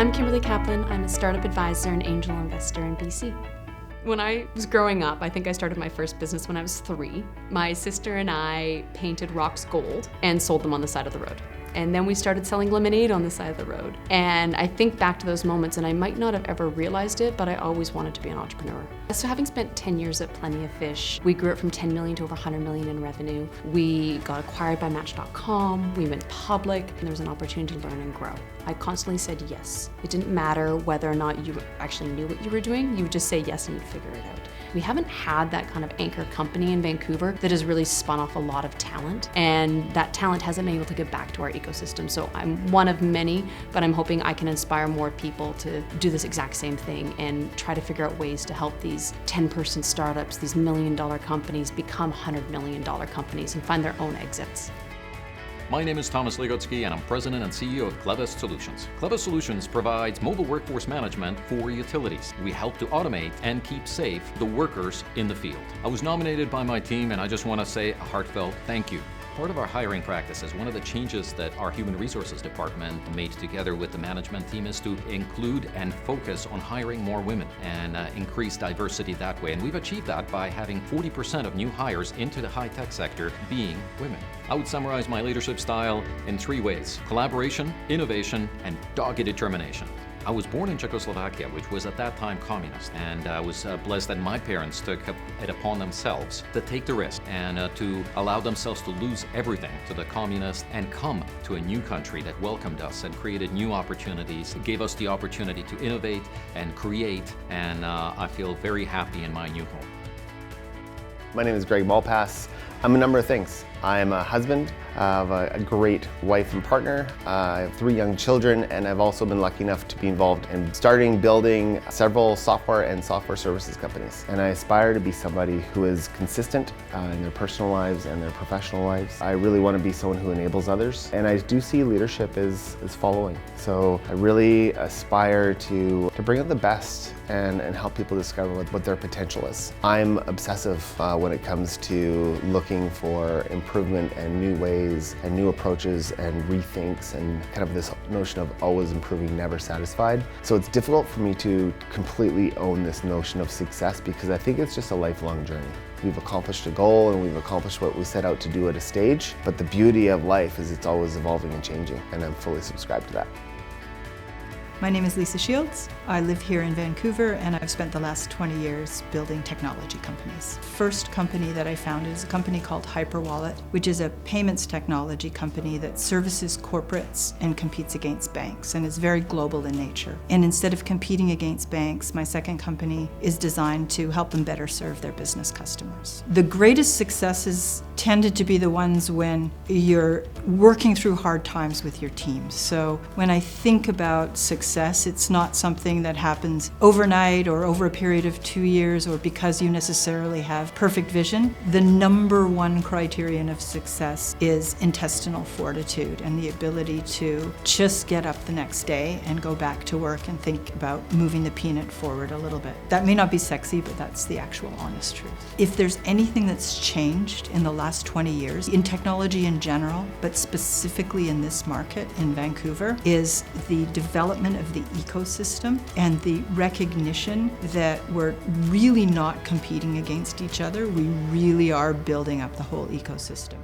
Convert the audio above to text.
I'm Kimberly Kaplan. I'm a startup advisor and angel investor in BC. When I was growing up, I think I started my first business when I was 3. My sister and I painted rocks gold and sold them on the side of the road. And then we started selling lemonade on the side of the road. And I think back to those moments, and I might not have ever realized it, but I always wanted to be an entrepreneur. So having spent 10 years at Plenty of Fish, we grew it from 10 million to over 100 million in revenue. We got acquired by Match.com, we went public, and there was an opportunity to learn and grow. I constantly said yes. It didn't matter whether or not you actually knew what you were doing, you would just say yes and you'd figure it out. We haven't had that kind of anchor company in Vancouver that has really spun off a lot of talent, and that talent hasn't been able to give back to our ecosystem. So I'm one of many, but I'm hoping I can inspire more people to do this exact same thing and try to figure out ways to help these 10-person startups, these $1 million companies become $100 million companies and find their own exits. My name is Thomas Legotsky, and I'm President and CEO of Clevest Solutions. Clevest Solutions provides mobile workforce management for utilities. We help to automate and keep safe the workers in the field. I was nominated by my team, and I just want to say a heartfelt thank you. Part of our hiring practices, one of the changes that our Human Resources Department made together with the management team is to include and focus on hiring more women and increase diversity that way. And we've achieved that by having 40% of new hires into the high-tech sector being women. I would summarize my leadership style in 3 ways: collaboration, innovation, and dogged determination. I was born in Czechoslovakia, which was at that time communist, and I was blessed that my parents took it upon themselves to take the risk and to allow themselves to lose everything to the communists and come to a new country that welcomed us and created new opportunities. It gave us the opportunity to innovate and create, and I feel very happy in my new home. My name is Greg Malpass. I'm a number of things. I'm a husband, I have a great wife and partner, I have 3 young children, and I've also been lucky enough to be involved in building several software and software services companies. And I aspire to be somebody who is consistent in their personal lives and their professional lives. I really want to be someone who enables others, and I do see leadership as following. So I really aspire to bring out the best and help people discover what their potential is. I'm obsessive when it comes to looking for improvement and new ways and new approaches and rethinks and kind of this notion of always improving, never satisfied. So it's difficult for me to completely own this notion of success because I think it's just a lifelong journey. We've accomplished a goal and we've accomplished what we set out to do at a stage, but the beauty of life is it's always evolving and changing, and I'm fully subscribed to that. My name is Lisa Shields. I live here in Vancouver, and I've spent the last 20 years building technology companies. First company that I founded is a company called Hyperwallet, which is a payments technology company that services corporates and competes against banks and is very global in nature. And instead of competing against banks, my second company is designed to help them better serve their business customers. The greatest successes tended to be the ones when you're working through hard times with your team. So when I think about success, it's not something that happens overnight or over a period of 2 years or because you necessarily have perfect vision. The number one criterion of success is intestinal fortitude and the ability to just get up the next day and go back to work and think about moving the peanut forward a little bit. That may not be sexy, but that's the actual honest truth. If there's anything that's changed in the last 20 years, in technology in general, but specifically in this market in Vancouver, is the development of the ecosystem and the recognition that we're really not competing against each other. We really are building up the whole ecosystem.